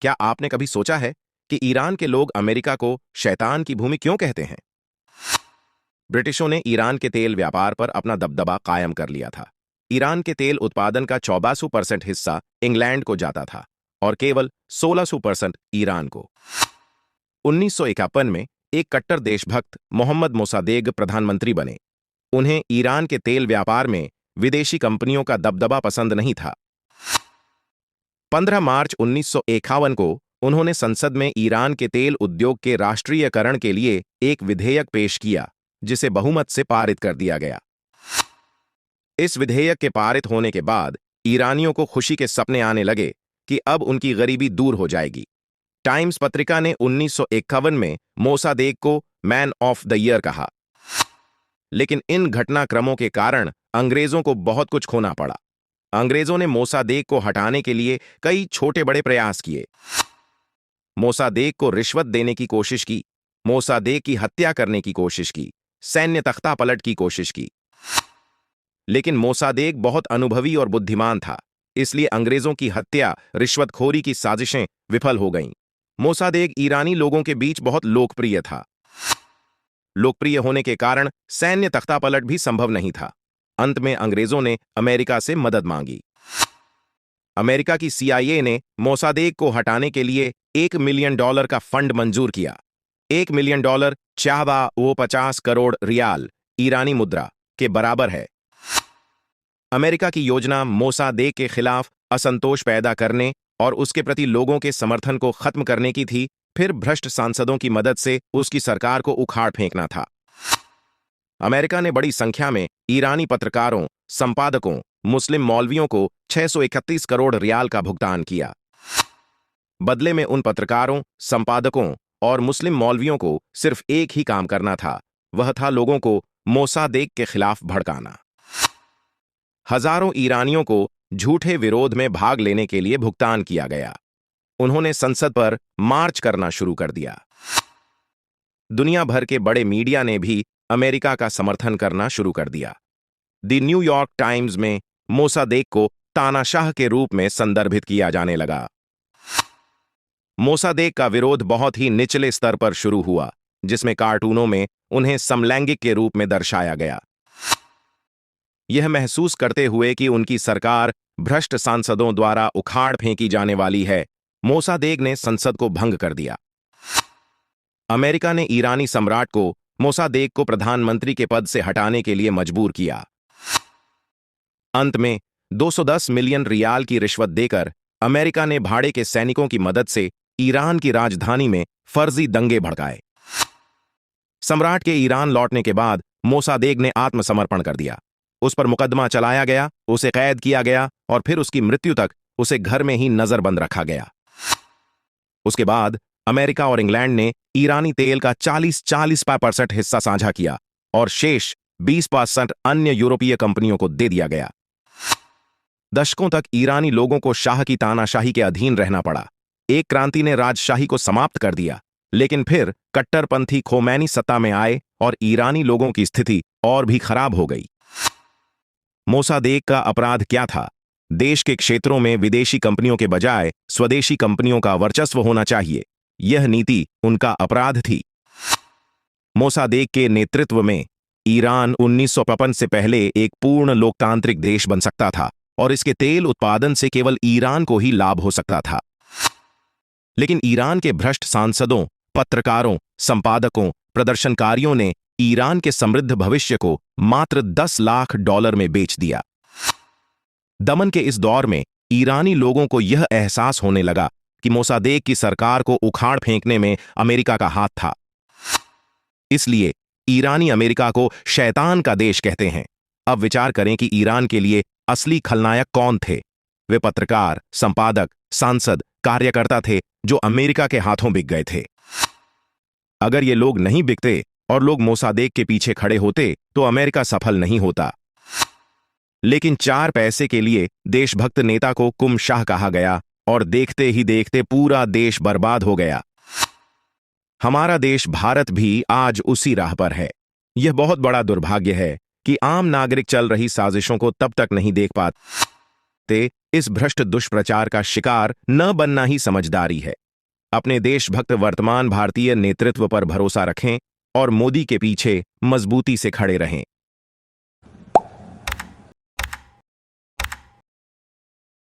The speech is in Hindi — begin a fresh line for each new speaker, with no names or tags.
क्या आपने कभी सोचा है कि ईरान के लोग अमेरिका को शैतान की भूमि क्यों कहते हैं? ब्रिटिशों ने ईरान के तेल व्यापार पर अपना दबदबा कायम कर लिया था। ईरान के तेल उत्पादन का 84% हिस्सा इंग्लैंड को जाता था और केवल 16% ईरान को। 1951 में एक कट्टर देशभक्त मोहम्मद मोसादेग प्रधानमंत्री बने। उन्हें ईरान के तेल व्यापार में विदेशी कंपनियों का दबदबा पसंद नहीं था। 15 मार्च 1951 को उन्होंने संसद में ईरान के तेल उद्योग के राष्ट्रीयकरण के लिए एक विधेयक पेश किया, जिसे बहुमत से पारित कर दिया गया। इस विधेयक के पारित होने के बाद ईरानियों को खुशी के सपने आने लगे कि अब उनकी गरीबी दूर हो जाएगी। टाइम्स पत्रिका ने 1951 में मोसादेग को मैन ऑफ द ईयर कहा। लेकिन इन घटनाक्रमों के कारण अंग्रेजों को बहुत कुछ खोना पड़ा। अंग्रेजों ने मोसादेग को हटाने के लिए कई छोटे बड़े प्रयास किए। मोसादेग को रिश्वत देने की कोशिश की, मोसादेग की हत्या करने की कोशिश की, सैन्य तख्तापलट की कोशिश की। लेकिन मोसादेग बहुत अनुभवी और बुद्धिमान था, इसलिए अंग्रेजों की हत्या, रिश्वतखोरी की साजिशें विफल हो गईं। मोसादेग ईरानी लोगों के बीच बहुत लोकप्रिय था। लोकप्रिय होने के कारण सैन्य तख्तापलट भी संभव नहीं था। अंत में अंग्रेजों ने अमेरिका से मदद मांगी। अमेरिका की CIA ने मोसादेग को हटाने के लिए $1 मिलियन का फंड मंजूर किया। $1 मिलियन चाहवा वो 50 करोड़ रियाल ईरानी मुद्रा के बराबर है। अमेरिका की योजना मोसादेग के खिलाफ असंतोष पैदा करने और उसके प्रति लोगों के समर्थन को खत्म करने की थी, फिर भ्रष्ट सांसदों की मदद से उसकी सरकार को उखाड़ फेंकना था। अमेरिका ने बड़ी संख्या में ईरानी पत्रकारों, संपादकों, मुस्लिम मौलवियों को 631 करोड़ रियाल का भुगतान किया। बदले में उन पत्रकारों, संपादकों और मुस्लिम मौलवियों को सिर्फ एक ही काम करना था, वह था लोगों को मोसादेग के खिलाफ भड़काना। हजारों ईरानियों को झूठे विरोध में भाग लेने के लिए भुगतान किया गया। उन्होंने संसद पर मार्च करना शुरू कर दिया। दुनिया भर के बड़े मीडिया ने भी अमेरिका का समर्थन करना शुरू कर दिया। द न्यूयॉर्क टाइम्स में मोसादेग को तानाशाह के रूप में संदर्भित किया जाने लगा। मोसादेग का विरोध बहुत ही निचले स्तर पर शुरू हुआ, जिसमें कार्टूनों में उन्हें समलैंगिक के रूप में दर्शाया गया। यह महसूस करते हुए कि उनकी सरकार भ्रष्ट सांसदों द्वारा उखाड़ फेंकी जाने वाली है, मोसादेग ने संसद को भंग कर दिया। अमेरिका ने ईरानी सम्राट को मोसादेग को प्रधानमंत्री के पद से हटाने के लिए मजबूर किया। अंत में 210 मिलियन रियाल की रिश्वत देकर अमेरिका ने भाड़े के सैनिकों की मदद से ईरान की राजधानी में फर्जी दंगे भड़काए। सम्राट के ईरान लौटने के बाद मोसादेग ने आत्मसमर्पण कर दिया। उस पर मुकदमा चलाया गया, उसे कैद किया गया और फिर उसकी मृत्यु तक उसे घर में ही नजरबंद रखा गया। उसके बाद अमेरिका और इंग्लैंड ने ईरानी तेल का 40% हिस्सा साझा किया और शेष 20% अन्य यूरोपीय कंपनियों को दे दिया गया। दशकों तक ईरानी लोगों को शाह की तानाशाही के अधीन रहना पड़ा। एक क्रांति ने राजशाही को समाप्त कर दिया, लेकिन फिर कट्टरपंथी खोमैनी सत्ता में आए और ईरानी लोगों की स्थिति और भी खराब हो गई। मोसादेग का अपराध क्या था? देश के क्षेत्रों में विदेशी कंपनियों के बजाय स्वदेशी कंपनियों का वर्चस्व होना चाहिए, यह नीति उनका अपराध थी। मोसादेग के नेतृत्व में ईरान 1955 से पहले एक पूर्ण लोकतांत्रिक देश बन सकता था और इसके तेल उत्पादन से केवल ईरान को ही लाभ हो सकता था। लेकिन ईरान के भ्रष्ट सांसदों, पत्रकारों, संपादकों, प्रदर्शनकारियों ने ईरान के समृद्ध भविष्य को मात्र $10 लाख में बेच दिया। दमन के इस दौर में ईरानी लोगों को यह एहसास होने लगा कि मोसादेग की सरकार को उखाड़ फेंकने में अमेरिका का हाथ था। इसलिए ईरानी अमेरिका को शैतान का देश कहते हैं। अब विचार करें कि ईरान के लिए असली खलनायक कौन थे? वे पत्रकार, संपादक, सांसद, कार्यकर्ता थे जो अमेरिका के हाथों बिक गए थे। अगर ये लोग नहीं बिकते और लोग मोसादेग के पीछे खड़े होते तो अमेरिका सफल नहीं होता। लेकिन 4 पैसे के लिए देशभक्त नेता को कुम शाह कहा गया और देखते ही देखते पूरा देश बर्बाद हो गया। हमारा देश भारत भी आज उसी राह पर है। यह बहुत बड़ा दुर्भाग्य है कि आम नागरिक चल रही साजिशों को तब तक नहीं देख पाते सकते, इस भ्रष्ट दुष्प्रचार का शिकार न बनना ही समझदारी है। अपने देशभक्त वर्तमान भारतीय नेतृत्व पर भरोसा रखें और मोदी के पीछे मजबूती से खड़े रहें।